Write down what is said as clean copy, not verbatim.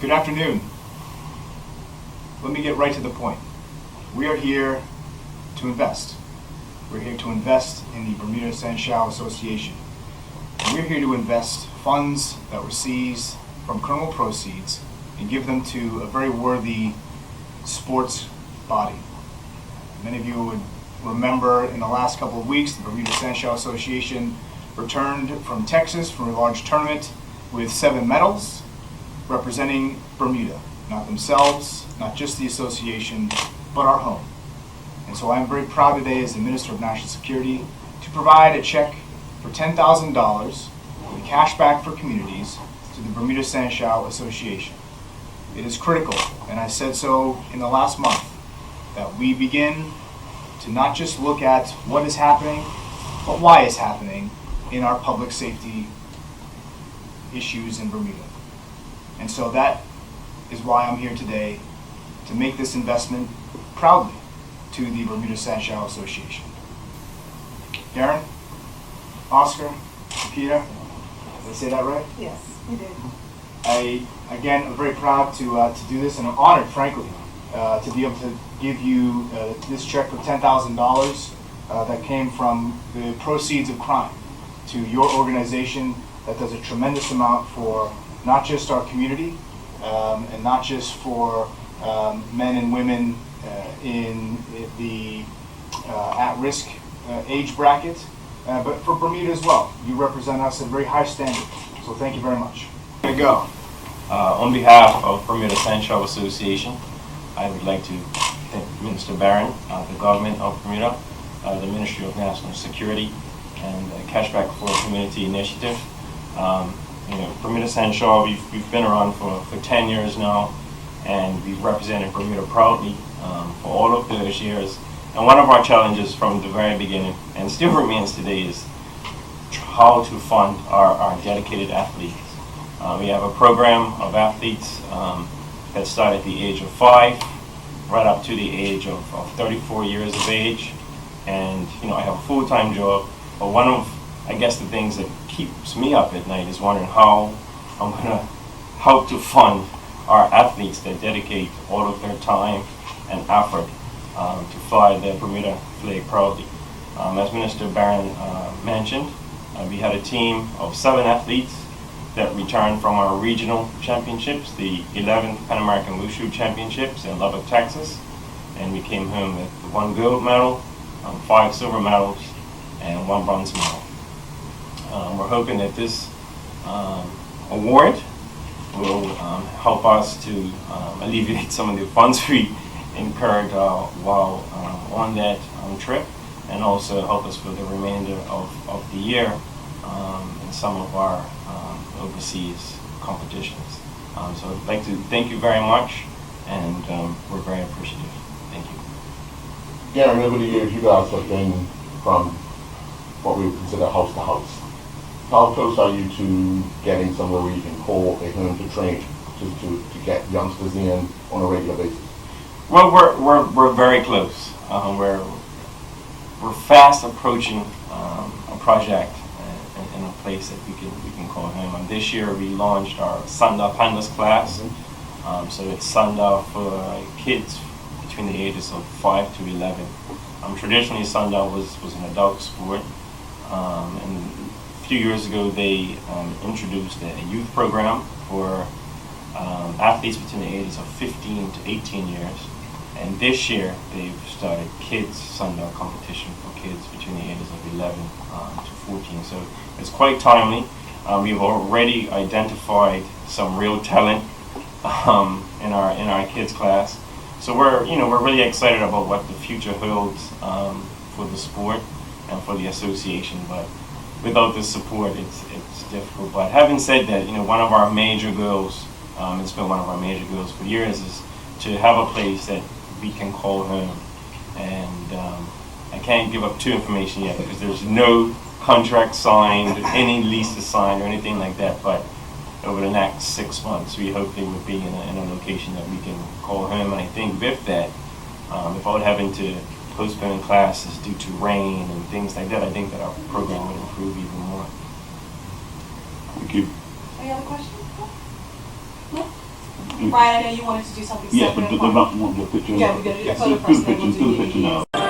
Good afternoon. Let me get right to the point. We are here to invest. We're here to invest in the Bermuda and Shou Association. And we're here to invest funds that were seized from criminal proceeds and give them to a very worthy sports body. Many of you would remember in the last couple of weeks, the Bermuda and Shou Association returned from Texas from a large tournament with 7 medals representing Bermuda. Not themselves, not just the association, but our home. And so I'm very proud today as the Minister of National Security to provide a check for $10,000 with cash back for communities to the Bermuda and Shou Association. It is critical, and I said so in the last month, that we begin to not just look at what is happening, but why it's happening in our public safety issues in Bermuda. And so that is why I'm here today to make this investment proudly to the Bermuda and Shou Association. Darren, Oscar, Peter, did I say that right? Yes, you did. Again, I'm very proud to do this, and I'm honored, frankly, to be able to give you this check of $10,000 that came from the proceeds of crime to your organization that does a tremendous amount for not just our community, and not just for men and women in the at-risk age bracket, but for Bermuda as well. You represent us at a very high standard, so thank you very much. Here we go. On behalf of Bermuda and Shou Association, I would like to thank Minister Barron, the government of Bermuda, the Ministry of National Security, and Cashback for Community Initiative. Bermuda and Shou, we've been around for 10 years now, and we've represented Bermuda proudly for all of those years. And one of our challenges from the very beginning, and still remains today, is how to fund our dedicated athletes. We have a program of athletes that start at the age of 5, right up to the age of 34 years of age. And I have a full-time job, but one of, I guess, the things that keeps me up at night is wondering how I'm going to help to fund our athletes that dedicate all of their time and effort to fly the Bermuda flag proudly. As Minister Barron mentioned, we had a team of 7 athletes that returned from our regional championships, the 11th Pan American Wushu Championships in Lubbock, Texas, and we came home with 1 gold medal, 5 silver medals, and 1 bronze medal. We're hoping that this award will help us to alleviate some of the funds we incurred while on that trip, and also help us for the remainder of the year in some of our overseas competitions. So I'd like to thank you very much, and we're very appreciative. Thank you. Darren, over the years, you guys have been from what we would consider house to house. How close are you to getting somewhere where you can call a home to train to get youngsters in on a regular basis? Well, we're very close. We're fast approaching a project in a place that we can call home. And this year we launched our Sundown Pandas class. So it's Sundown for kids between the ages of 5 to 11. Traditionally, Sundown was an adult sport, and a few years ago they introduced a youth program for athletes between the ages of 15 to 18 years. And this year they've started kids Sundown competition for kids between the ages of 11 to 14. So it's quite timely. We've already identified some real talent in our kids class. So we're really excited about what the future holds for the sport and for the association. But without the support, it's difficult. But having said that, one of our major goals, it's been one of our major goals for years, is to have a place that we can call home. And I can't give up too information yet because there's no contract signed, any leases signed, or anything like that. But over the next 6 months, we hope they would be in a location that we can call home. And I think with that, without having to postpone classes due to rain and things like that, I think that our program would improve even more. Thank you. Any other questions? No? Brian, I know you wanted to do something Yes, separate but and apart. want the picture. Yeah, we're gonna do the Yes. photo Do first, the then we'll picture, do the do picture the now.